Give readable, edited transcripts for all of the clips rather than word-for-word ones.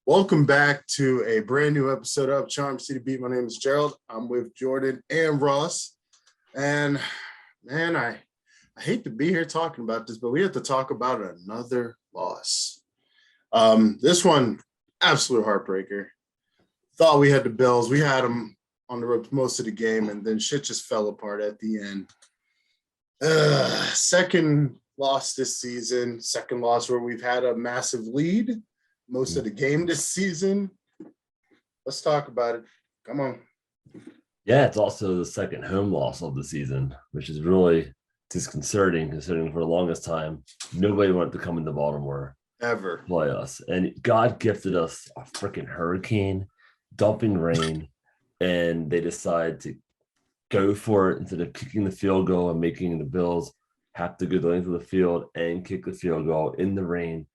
Welcome back to a brand new episode of Charm City Beat. My name is Gerald. I'm with Jordan and Ross. And man, I hate to be here talking about this, but we have to talk about another loss. This one, absolute heartbreaker. Thought we had the Bills. We had them on the ropes most of the game, and then shit just fell apart at the end. Second loss this season. Second loss where we've had a massive lead most of the game this season. Let's talk about it. Come on. Yeah, it's also the second home loss of the season, which is really disconcerting considering for the longest time, nobody wanted to come into Baltimore Ever. play us. And God gifted us a freaking hurricane, dumping rain, and they decide to go for it instead of kicking the field goal and making the Bills have to go the length of the field and kick the field goal in the rain.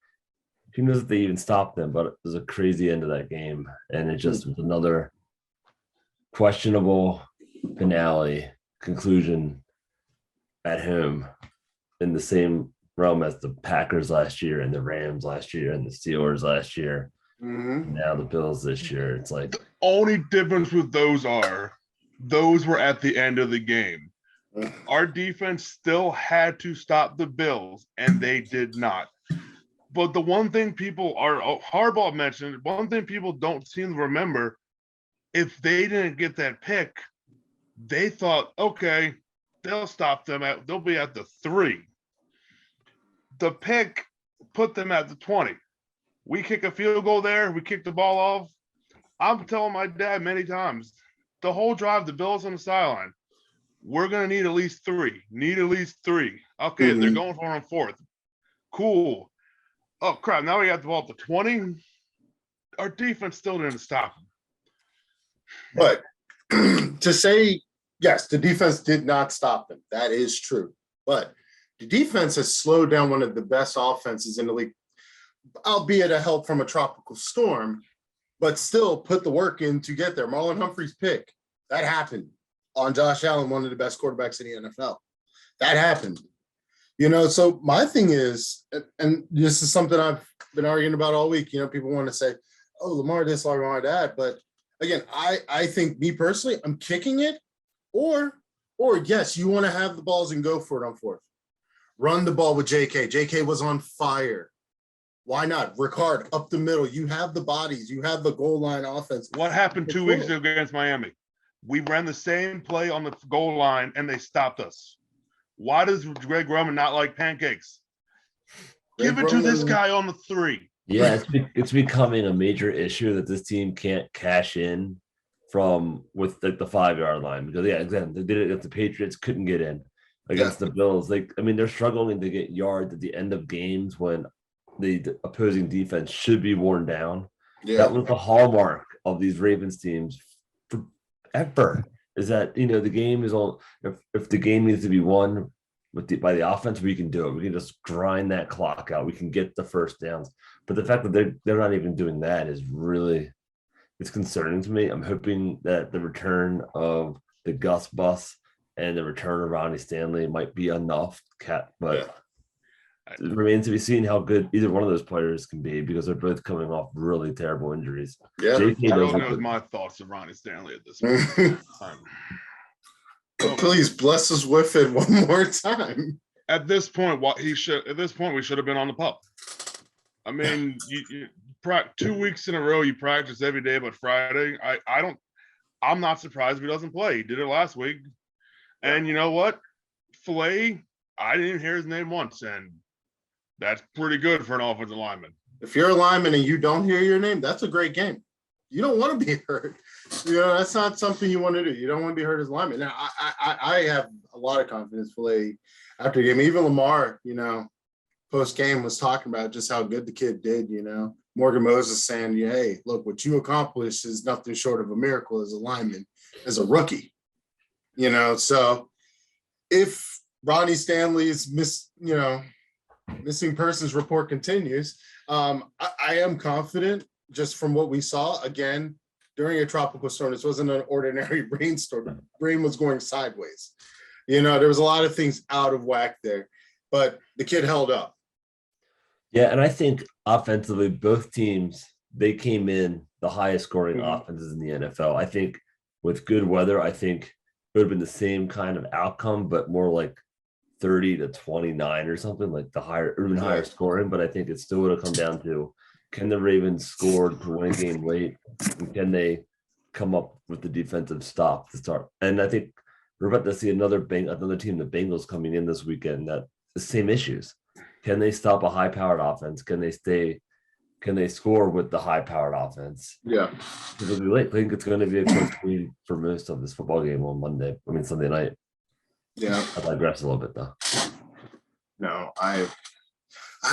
Who knows if they even stopped them, but it was a crazy end of that game. And it just was another questionable finale conclusion at home in the same realm as the Packers last year and the Rams last year and the Steelers last year. Mm-hmm. Now the Bills this year. It's like the only difference with those were at the end of the game. Our defense still had to stop the Bills, and they did not. But the one thing Harbaugh mentioned, one thing people don't seem to remember, if they didn't get that pick, they thought, okay, they'll be at the 3. The pick put them at the 20. We kick a field goal there, we kick the ball off. I'm telling my dad many times, the whole drive, the Bills on the sideline, we're going to need at least 3. Okay, They're going for on 4th. Cool. Oh, crap, now we got the ball at the 20. Our defense still didn't stop them. But to say, yes, the defense did not stop them. That is true. But the defense has slowed down one of the best offenses in the league, albeit a help from a tropical storm, but still put the work in to get there. Marlon Humphrey's pick, that happened on Josh Allen, one of the best quarterbacks in the NFL. That happened. So my thing is, and this is something I've been arguing about all week, people want to say, oh, Lamar this, Lamar that. But again, I think me personally, I'm kicking it, or yes, you want to have the balls and go for it on 4th. Run the ball with JK. JK was on fire. Why not? Ricard up the middle. You have the bodies. You have the goal line offense. What happened 2 weeks ago against Miami? We ran the same play on the goal line, and they stopped us. Why does Greg Roman not like pancakes? Give it to this guy on the 3. Yeah, it's becoming a major issue that this team can't cash in with the 5-yard line because again, they did it against the Patriots, couldn't get in against the Bills. They're struggling to get yards at the end of games when the opposing defense should be worn down. Yeah. That was the hallmark of these Ravens teams forever. Is that the game is on? If the game needs to be won by the offense, we can do it. We can just grind that clock out. We can get the first downs. But the fact that they're not even doing that is really it's concerning to me. I'm hoping that the return of the Gus Bus and the return of Ronnie Stanley might be enough. But it remains to be seen how good either one of those players can be because they're both coming off really terrible injuries. Yeah, I don't know my thoughts of Ronnie Stanley at this point. Please bless us with it one more time. At this point, we should have been on the pup. I mean, 2 weeks in a row, you practice every day but Friday. I'm not surprised if he doesn't play. He did it last week. And you know what? Filet, I didn't even hear his name once, and that's pretty good for an offensive lineman. If you're a lineman and you don't hear your name, that's a great game. You don't want to be hurt. That's not something you want to do. You don't want to be hurt as a lineman. Now, I have a lot of confidence Filet after the game. Even Lamar, post-game was talking about just how good the kid did, Morgan Moses saying, hey, look, what you accomplished is nothing short of a miracle as a lineman, as a rookie. So if Ronnie Stanley's missing persons report continues, I am confident just from what we saw, again, during a tropical storm. This wasn't an ordinary rainstorm. The rain was going sideways. There was a lot of things out of whack there, but the kid held up. Yeah, and I think offensively, both teams they came in the highest scoring offenses in the NFL. I think with good weather, I think it would have been the same kind of outcome, but more like 30-29 or something, like the higher, even higher scoring. But I think it still would have come down to, can the Ravens score to win a game late, and can they come up with the defensive stop to start? And I think we're about to see another team, the Bengals, coming in this weekend, that the same issues. Can they stop a high-powered offense? Can they score with the high-powered offense? Yeah. It'll be late. I think it's going to be a close game for most of this football game on Sunday night. Yeah. I digress a little bit though. No, I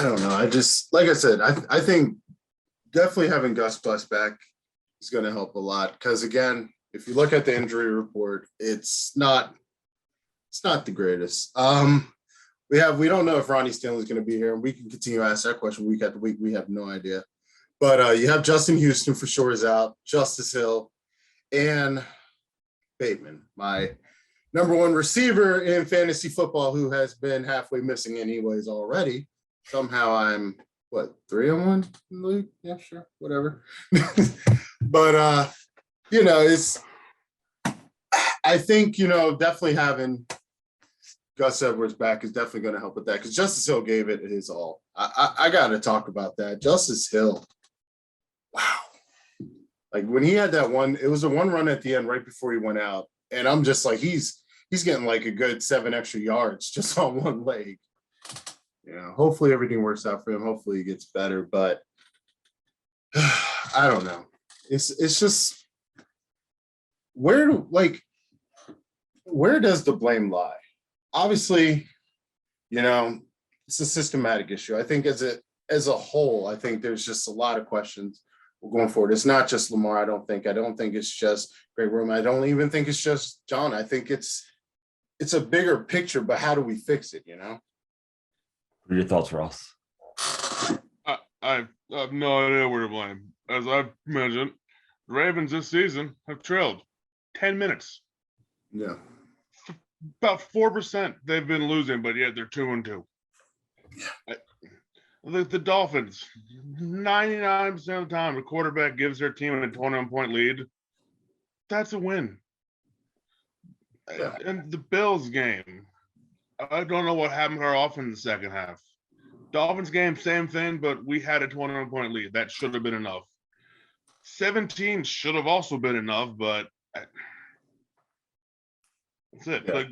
don't know. I just, like I said, I think definitely having Gus Bus back is going to help a lot. Because again, if you look at the injury report, it's not the greatest. We don't know if Ronnie Stanley's going to be here, and we can continue to ask that question week after week. We have no idea. But you have Justin Houston for sure is out, Justice Hill, and Bateman, my number one receiver in fantasy football, who has been halfway missing anyways already. Somehow I'm 3-1 in the league? Yeah, sure, whatever. But I think definitely having Gus Edwards back is definitely going to help with that, because Justice Hill gave it his all. I got to talk about that. Justice Hill, wow. Like when he had that one, it was a one run at the end right before he went out. And I'm just like, he's getting like a good 7 extra yards just on one leg. Hopefully everything works out for him. Hopefully he gets better, but I don't know. It's just where does the blame lie? Obviously, it's a systematic issue. I think as a whole, I think there's just a lot of questions going forward. It's not just Lamar. I don't think it's just Greg Roman. I don't even think it's just John. I think it's a bigger picture, but how do we fix it? What are your thoughts, Ross? I have no idea where to blame. As I've mentioned, the Ravens this season have trailed 10 minutes. Yeah. About 4% they've been losing, but yet they're 2-2. The Dolphins, 99% of the time, the quarterback gives their team a 21-point lead. That's a win. Yeah. And the Bills game, I don't know what happened to our offense in the second half. Dolphins game, same thing, but we had a 21-point lead. That should have been enough. 17 should have also been enough, but that's it. Yeah. Like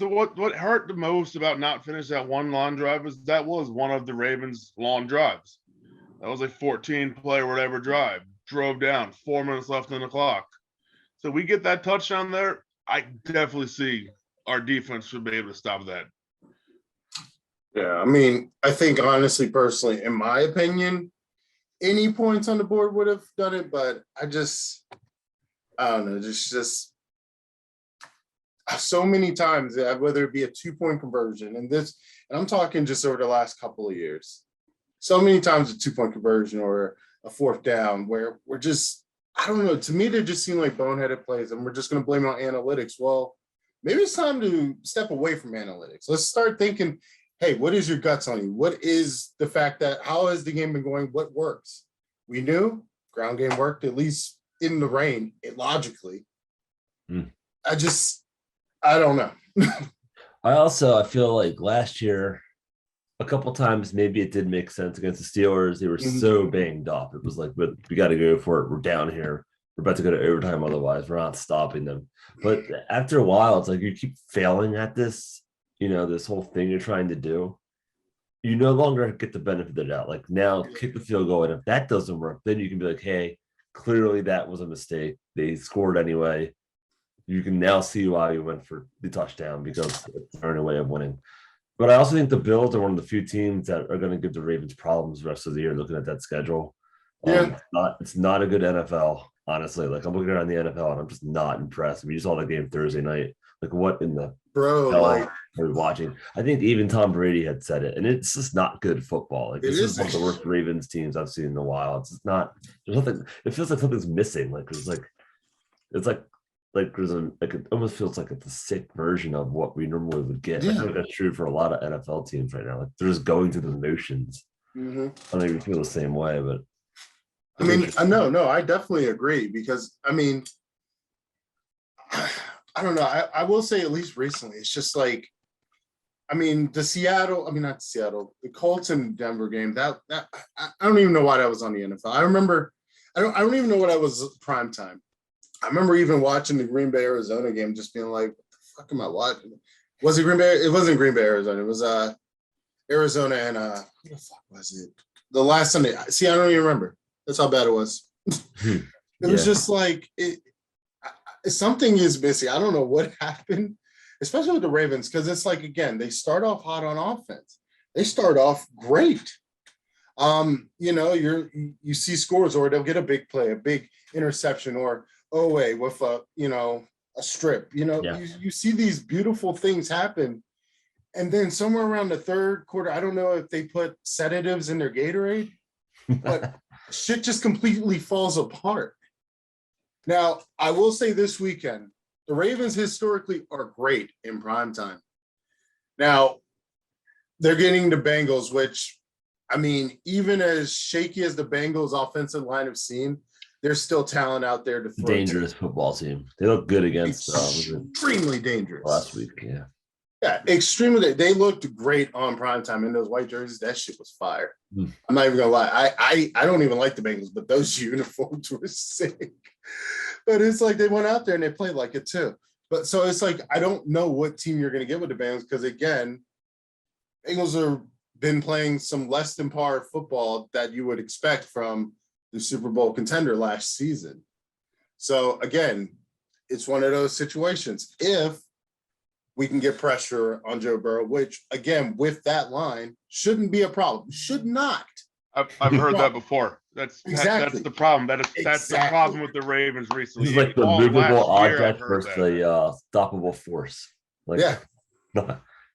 what hurt the most about not finishing that one long drive is that was one of the Ravens' long drives. That was a 14-play or whatever drive. Drove down, 4 minutes left on the clock. So we get that touchdown there. I definitely see our defense should be able to stop that. Yeah, I mean, I think honestly, personally, in my opinion, any points on the board would have done it, but I don't know, just so many times, whether it be a 2-point conversion and I'm talking just over the last couple of years, so many times a 2-point conversion or a 4th down where we're just, I don't know, to me, they just seem like boneheaded plays and we're just going to blame it on analytics. Well, maybe it's time to step away from analytics. Let's start thinking, hey, what is your gut telling you? What is the fact that, how has the game been going? What works? We knew ground game worked, at least in the rain, logically. I don't know. I feel like last year, a couple times, maybe it did make sense against the Steelers. They were so banged up. It was like, but we got to go for it. We're down here. We're about to go to overtime. Otherwise, we're not stopping them. But after a while, it's like you keep failing at this, this whole thing you're trying to do. You no longer get the benefit of the doubt. Like now, kick the field goal. And if that doesn't work, then you can be like, hey, clearly that was a mistake. They scored anyway. You can now see why we went for the touchdown, because it's their way of winning. But I also think the Bills are one of the few teams that are going to give the Ravens problems the rest of the year, looking at that schedule. Yeah. It's not a good NFL, honestly. Like, I'm looking around the NFL and I'm just not impressed. We saw the game Thursday night. Like, what in the hell are we watching? I think even Tom Brady had said it, and it's just not good football. Like, this is one of the worst Ravens teams I've seen in a while. It's just not. There's nothing. It feels like something's missing. Like it almost feels like it's a sick version of what we normally would get. Yeah. I think that's true for a lot of NFL teams right now. Like, they're just going through the motions. I don't even feel the same way, but I mean, no, I definitely agree because I mean, I don't know. I will say at least recently, it's just like, I mean, not Seattle, the Colts and Denver game. That I don't even know why that was on the NFL. I remember, I don't even know what I was prime time. I remember even watching the Green Bay Arizona game, just being like, "What the fuck am I watching?" Was it Green Bay? It wasn't Green Bay Arizona. It was Arizona and what the fuck was it? The last Sunday. See, I don't even remember. That's how bad it was. It was just like something is missing. I don't know what happened, especially with the Ravens, because it's like, again, they start off hot on offense. They start off great. You see scores, or they'll get a big play, a big interception, or with a strip. You see these beautiful things happen. And then somewhere around the third quarter, I don't know if they put sedatives in their Gatorade, but shit just completely falls apart. Now, I will say this weekend, the Ravens historically are great in primetime. Now, they're getting the Bengals, which, I mean, even as shaky as the Bengals offensive line have seen, there's still talent out there to throw. Dangerous football team. They look good against extremely dangerous last week. Yeah. Yeah, extremely. They looked great on primetime in those white jerseys. That shit was fire. I'm not even gonna lie. I don't even like the Bengals, but those uniforms were sick. But it's like they went out there and they played like it too. But so it's like I don't know what team you're gonna get with the Bengals because again, Bengals have been playing some less than par football that you would expect from the Super Bowl contender last season. So again, it's one of those situations. If we can get pressure on Joe Burrow, which again, with that line, shouldn't be a problem. Should not. I've heard that before. That's the problem. That's the problem with the Ravens recently. This is like the movable object versus the stoppable force.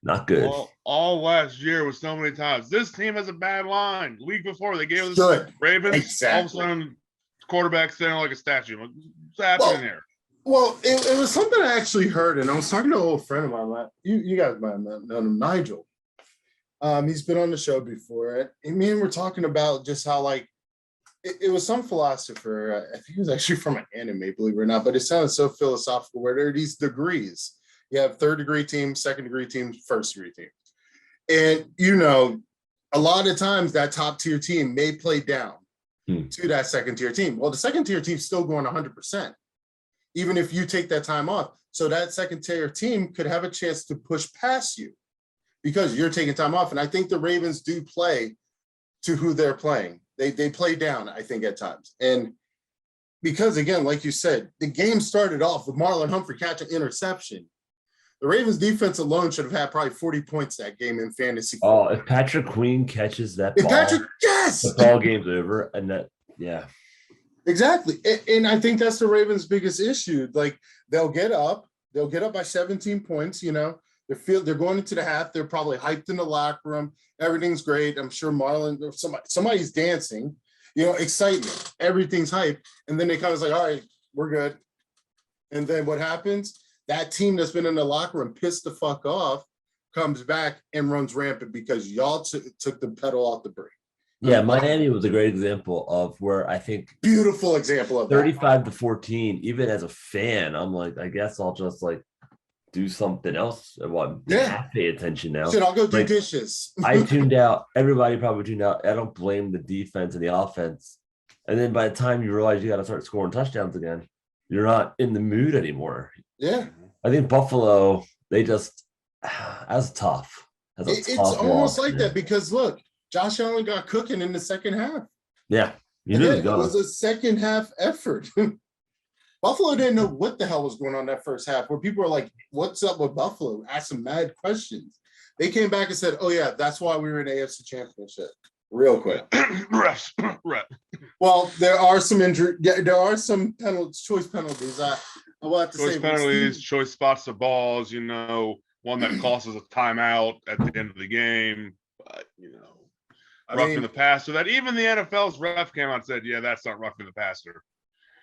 Not good. All last year was so many times. This team has a bad line. The week before they gave us the Ravens. Exactly. All of a sudden, quarterback standing like a statue. What's happening here? Well, it was something I actually heard, and I was talking to an old friend of mine. You guys might know him, Nigel. He's been on the show before. And me and we're talking about just how, like, it was some philosopher. I think he was actually from an anime, believe it or not, but it sounded so philosophical where there are these degrees. You have third-degree teams, second-degree teams, first-degree teams. And, a lot of times that top-tier team may play down to that second-tier team. Well, the second-tier team's still going 100%. Even if you take that time off. So that second-tier team could have a chance to push past you because you're taking time off. And I think the Ravens do play to who they're playing. They play down, I think, at times. And because, again, like you said, the game started off with Marlon Humphrey catching interception. The Ravens defense alone should have had probably 40 points that game in fantasy. Oh, if Patrick Queen catches that ball, the ball game's over. And that, yeah. Exactly. And I think that's the Ravens' biggest issue. Like, they'll get up by 17 points, they're going into the half, they're probably hyped in the locker room, everything's great. I'm sure Marlon or somebody's dancing, excitement, everything's hype. And then they kind of like, all right, we're good. And then what happens? That team that's been in the locker room pissed the fuck off comes back and runs rampant because y'all took the pedal off the brake. Yeah, Miami was a great example of where I think beautiful example of 35-14. Even as a fan, I'm like, I guess I'll just like do something else. Pay attention now. Shit, I'll go do dishes. I tuned out. Everybody probably tuned out. I don't blame the defense and the offense. And then by the time you realize you got to start scoring touchdowns again, you're not in the mood anymore. Yeah, I think Buffalo, they just as tough. It's almost like that because look. Josh Allen got cooking in the second half. Yeah. It was a second half effort. Buffalo didn't know what the hell was going on that first half, where people were like, what's up with Buffalo? Asked some mad questions. They came back and said, oh, yeah, that's why we were in the AFC Championship. Real quick. Well, there are some choice penalties. I will have to say. Choice penalties, choice spots of balls, one that costs us a timeout at the end of the game. But, roughing the passer, that even the NFL's ref came out and said, yeah, that's not roughing the passer.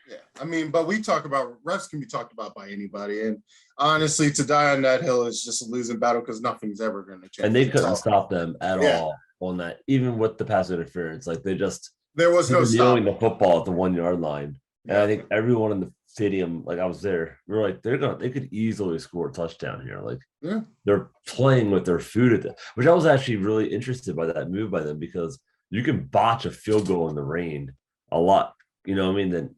Yeah, but we talk about refs can be talked about by anybody. And honestly, to die on that hill is just a losing battle because nothing's ever going to change. And they couldn't stop them at all on that, even with the pass interference. Like they just There was no stop. kneeling the football at the 1 yard line. And I think everyone in the stadium, like I was there, we were like, they could easily score a touchdown here. Like they're playing with their food at that, which I was actually really interested by that move by them because you can botch a field goal in the rain a lot. You know what I mean? Then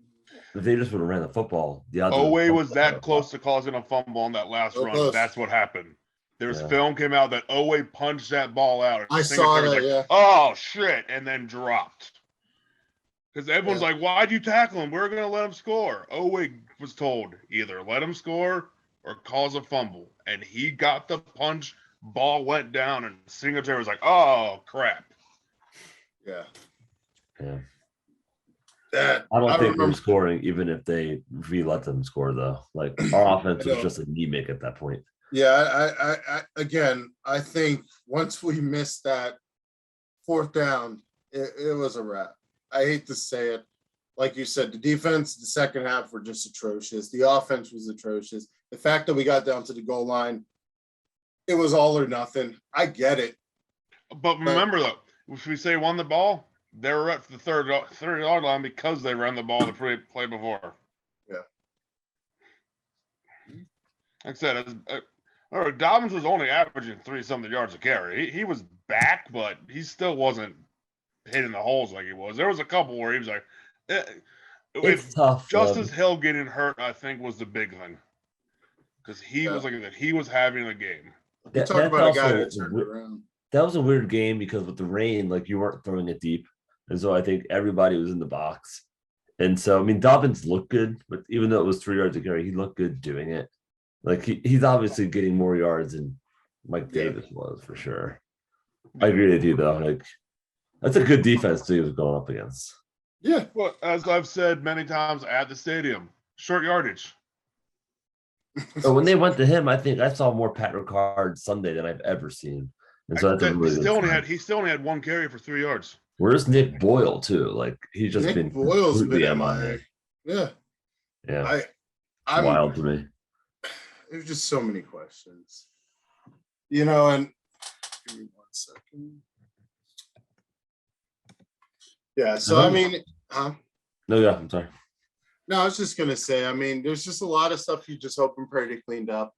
if they just would have ran the football, the odds Oweh was that close to causing a fumble on that last run. Close. That's what happened. There's film came out that Oweh punched that ball out. I saw that, like, oh, shit, and then dropped. Because everyone's like, why'd you tackle him? We're going to let him score. Oweh was told either let him score or cause a fumble. And he got the punch, ball went down, and Singletary was like, oh, crap. Yeah. I don't think they're scoring, even if we let them score, though. Like, our offense was just anemic at that point. Yeah, I think once we missed that fourth down, it was a wrap. I hate to say it. Like you said, the defense, the second half were just atrocious. The offense was atrocious. The fact that we got down to the goal line, it was all or nothing. I get it. But remember, though, if we say won the ball, they were at the 30-yard line because they ran the ball the play before. Yeah. Like I said, Dobbins was only averaging 3-something yards a carry. He was back, but he still wasn't hitting the holes like he was. There was a couple where he was like, it's tough. Justice Hill getting hurt, I think, was the big thing. Because he was like that. He was having a game. Talk about a guy that turned around. That was a weird game because with the rain, like you weren't throwing it deep. And so I think everybody was in the box. And so, I mean, Dobbins looked good, but even though it was 3 yards a carry, he looked good doing it. Like he's obviously getting more yards than Mike Davis was for sure. I agree with you though. Like that's a good defense he was going up against. Yeah. Well, as I've said many times at the stadium, short yardage. So when they went to him, I think I saw more Pat Ricard Sunday than I've ever seen. And so that's he still only had 1 carry for 3 yards. Where's Nick Boyle too? Like he's just been completely MIA. Yeah. Yeah. I'm wild to me. There's just so many questions. You know, and give me 1 second. Yeah, so I mean, No, yeah, I'm sorry. No, I was just gonna say, I mean, there's just a lot of stuff you just hope and pray to cleaned up.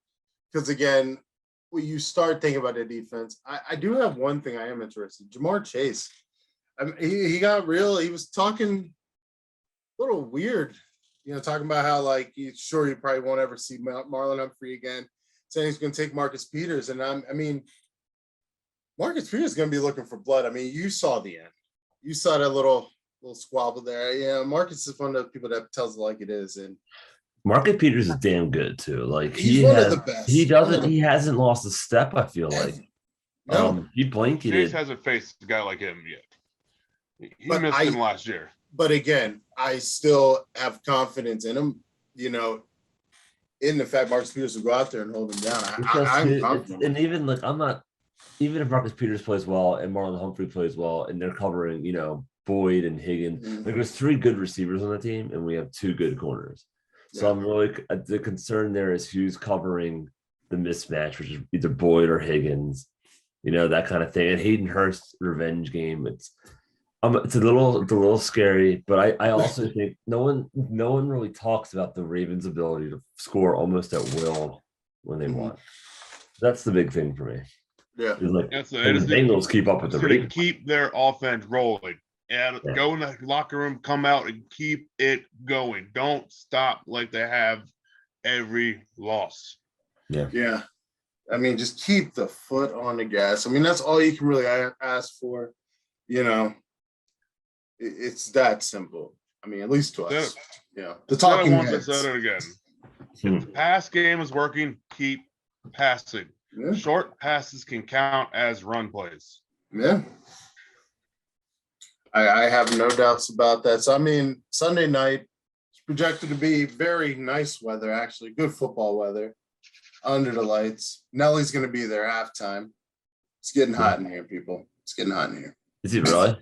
Because again, when you start thinking about the defense, I do have one thing I am interested. Jamar Chase. I mean, he got real, he was talking a little weird, you know, talking about how like he's sure he probably won't ever see Marlon Humphrey again, saying he's gonna take Marcus Peters. And I mean, Marcus Peters is gonna be looking for blood. I mean, you saw the end. You saw that little squabble there. Yeah, Marcus is one of the people that tells it like it is. And Marcus Peters is damn good too. Like he's one of the best. He hasn't lost a step, I feel like. No. He blanketed. Chase hasn't faced a guy like him yet. He missed him last year. But again, I still have confidence in him, you know, in the fact Marcus Peters will go out there and hold him down. I'm confident. And even like even if Marcus Peters plays well and Marlon Humphrey plays well and they're covering, you know, Boyd and Higgins, like there's 3 good receivers on the team and we have 2 good corners. So I'm really the concern there is who's covering the mismatch, which is either Boyd or Higgins, you know, that kind of thing. And Hayden Hurst's revenge game, it's a little scary, but I also think no one really talks about the Ravens' ability to score almost at will when they want. That's the big thing for me. Yeah, like, the Bengals keep up with the Ravens. Keep their offense rolling and go in the locker room, come out and keep it going. Don't stop like they have every loss. Yeah. I mean, just keep the foot on the gas. I mean, that's all you can really ask for. You know, it's that simple. I mean, at least to us. Yeah. The talking heads. I said it again. If the pass game is working, keep passing. Yeah. Short passes can count as run plays. Yeah. I have no doubts about that. So, I mean, Sunday night is projected to be very nice weather, actually. Good football weather under the lights. Nelly's going to be there halftime. It's getting hot in here, people. It's getting hot in here. Is he really?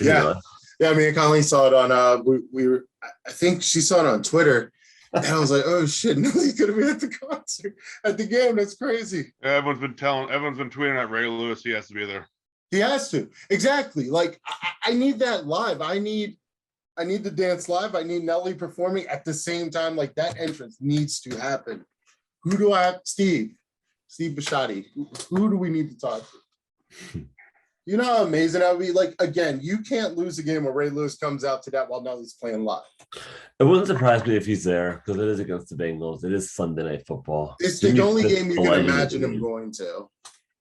Yeah. I mean, Colleen saw it on, I think she saw it on Twitter. And I was like, oh shit, Nelly's gonna be at the concert, at the game. That's crazy. Everyone's been tweeting at Ray Lewis he has to be there. He has to. Exactly. Like I need that live. I need the dance live. I need Nelly performing at the same time. Like that entrance needs to happen. Who do I have? Steve Bisciotti. Who do we need to talk to? You know how amazing that would be? Like, again, you can't lose a game where Ray Lewis comes out to that while Nelly's playing live. It wouldn't surprise me if he's there because it is against the Bengals. It is Sunday Night Football. It's the only game you can imagine him going to.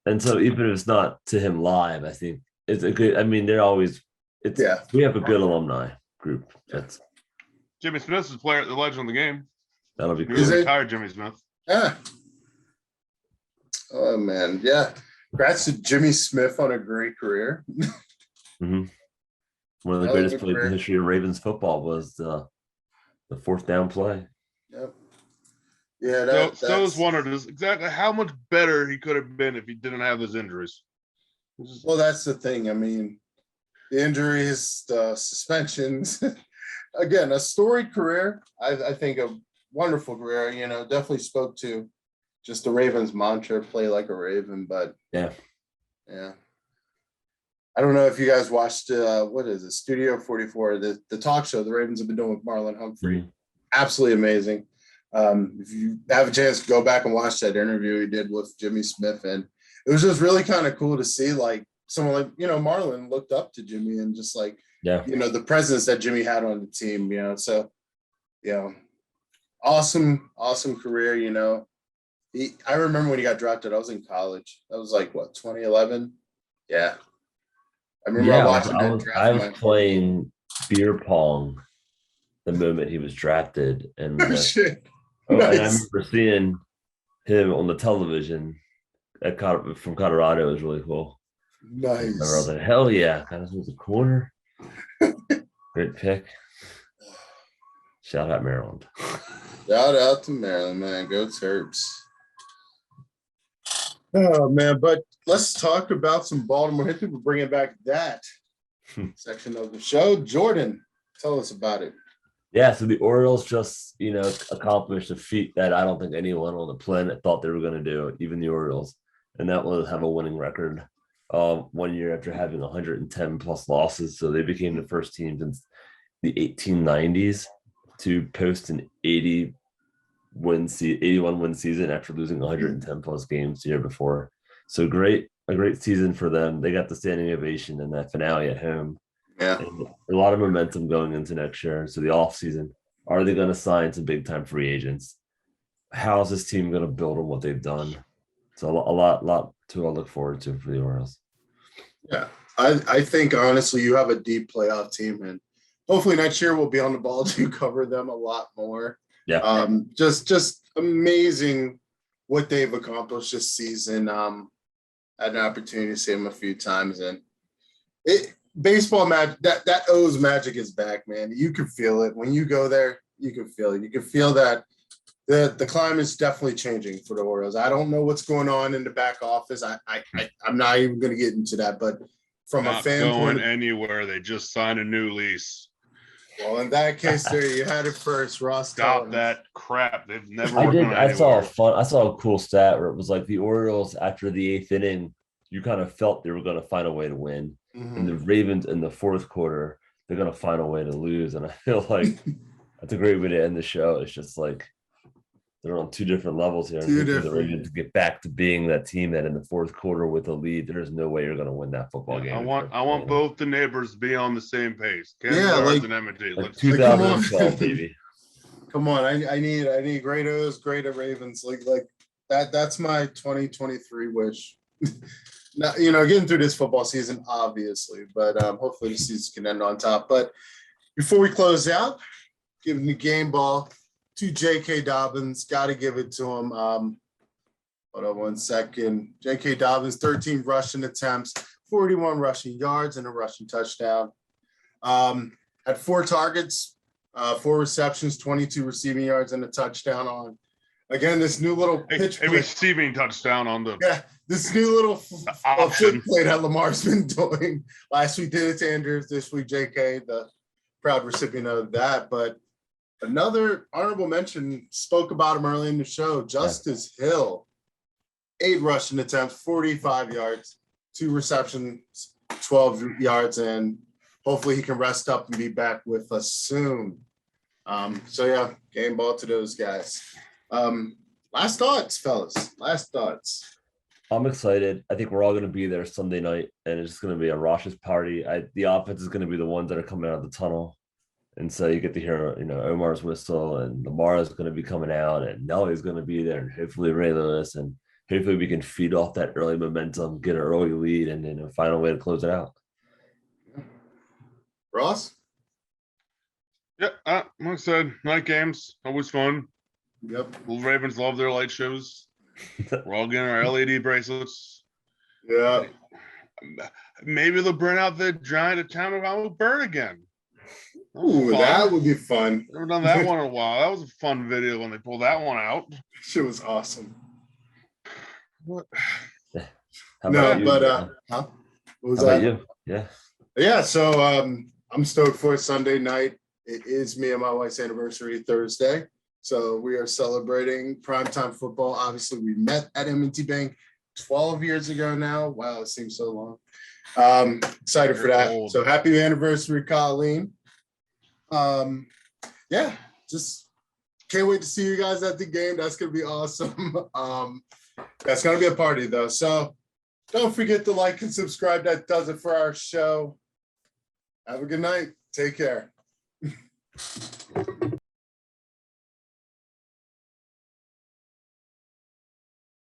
And so even if it's not to him live, I think it's a good, I mean, they're always, we have a good alumni group. That's Jimmy Smith's the legend of the game. That'll be cool. He's retired Jimmy Smith. Yeah. Oh, man. Yeah. Congrats to Jimmy Smith on a great career. Mm-hmm. One of the greatest plays in the history of Ravens football was the fourth down play. Yep. Yeah, so was wondered exactly how much better he could have been if he didn't have those injuries. Well, that's the thing. I mean, the injuries, the suspensions. Again, a storied career. I think a wonderful career. You know, definitely spoke to just the Ravens mantra, play like a Raven. But yeah. I don't know if you guys watched what is it, Studio 44, the talk show the Ravens have been doing with Marlon Humphrey. Mm-hmm. Absolutely amazing. If you have a chance to go back and watch that interview he did with Jimmy Smith, and it was just really kind of cool to see like someone like, you know, Marlon looked up to Jimmy and just like, you know, the presence that Jimmy had on the team, you know, so, you know, awesome career, you know. I remember when he got drafted, I was in college. That was like, what, 2011? Yeah. I remember watching that draft. I was playing beer pong the moment he was drafted. And shit. And I remember seeing him on the television from Colorado. It was really cool. Nice. I was like, hell yeah. Kind of was a corner. Great pick. Shout out Maryland. Shout out to Maryland, man. Go Terps. Oh, man. But let's talk about some Baltimore history. We're bringing back that section of the show. Jordan, tell us about it. Yeah, so the Orioles just, you know, accomplished a feat that I don't think anyone on the planet thought they were going to do, even the Orioles, and that was have a winning record 1 year after having 110 plus losses. So they became the first team since the 1890s to post an 81 win season after losing 110 plus games the year before. So a great season for them. They got the standing ovation in that finale at home. Yeah, and a lot of momentum going into next year. So the offseason, are they going to sign some big time free agents? How is this team going to build on what they've done? So a lot to look forward to for the Orioles. Yeah, I think honestly you have a deep playoff team, and hopefully next year we'll be on the ball to cover them a lot more. Yeah, just amazing what they've accomplished this season. Had an opportunity to see them a few times, and baseball magic, that O's magic is back, man. You can feel it when you go there. You can feel it. You can feel that the climate is definitely changing for the Orioles. I don't know what's going on in the back office. I'm not even going to get into that. But from a fan going point, anywhere, they just signed a new lease. Well, in that case, there you had it first, Ross. Stop that crap. They've never. I saw a cool stat where it was like the Orioles after the eighth inning, you kind of felt they were going to find a way to win. Mm-hmm. And the Ravens in the fourth quarter, they're going to find a way to lose. And I feel like that's a great way to end the show. It's just like they're on two different levels here. The Ravens to get back to being that team that in the fourth quarter with a lead, there's no way you're going to win that football game. I want both the neighbors to be on the same page. Like 2012, baby. Come on, I need great O's, great Ravens. Like that's my 2023 wish. Now, you know, getting through this football season, obviously, but hopefully the season can end on top. But before we close out, giving the game ball to J.K. Dobbins. Got to give it to him. Hold on 1 second. J.K. Dobbins, 13 rushing attempts, 41 rushing yards, and a rushing touchdown. Had 4 targets, 4 receptions, 22 receiving yards, and a touchdown on. Again, this new little pitch. A receiving touchdown on the. Yeah, this new little flip play that Lamar's been doing. Last week did it to Andrews. This week, J.K., the proud recipient of that. But another honorable mention, spoke about him early in the show, Justice Hill. 8 rushing attempts, 45 yards, 2 receptions, 12 yards, and hopefully he can rest up and be back with us soon. So yeah, game ball to those guys. Last thoughts, fellas. Last thoughts. I'm excited. I think we're all going to be there Sunday night, and it's going to be a raucous party. The offense is going to be the ones that are coming out of the tunnel, and so you get to hear, Omar's whistle, and Lamara's going to be coming out, and Nelly's going to be there, and hopefully Ray Lewis, and hopefully we can feed off that early momentum, get an early lead, and then find a way to close it out. Ross? Yeah, like I said, night games, always fun. Yep. The Ravens love their light shows. We're all getting our LED bracelets. Yeah. Maybe they'll burn out the giant atomic bird again. Ooh, that would be fun. Never done that one in a while. That was a fun video when they pulled that one out. Shit was awesome. What? How about you? Huh? What was How that? about you? Yeah. Yeah, so I'm stoked for Sunday night. It is me and my wife's anniversary Thursday. So we are celebrating primetime football. Obviously, we met at M&T Bank 12 years ago now. Wow, it seems so long. Excited for that. Old. So happy anniversary, Colleen. Yeah, just can't wait to see you guys at the game. That's gonna be awesome. That's gonna be a party though. So don't forget to like and subscribe. That does it for our show. Have a good night. Take care.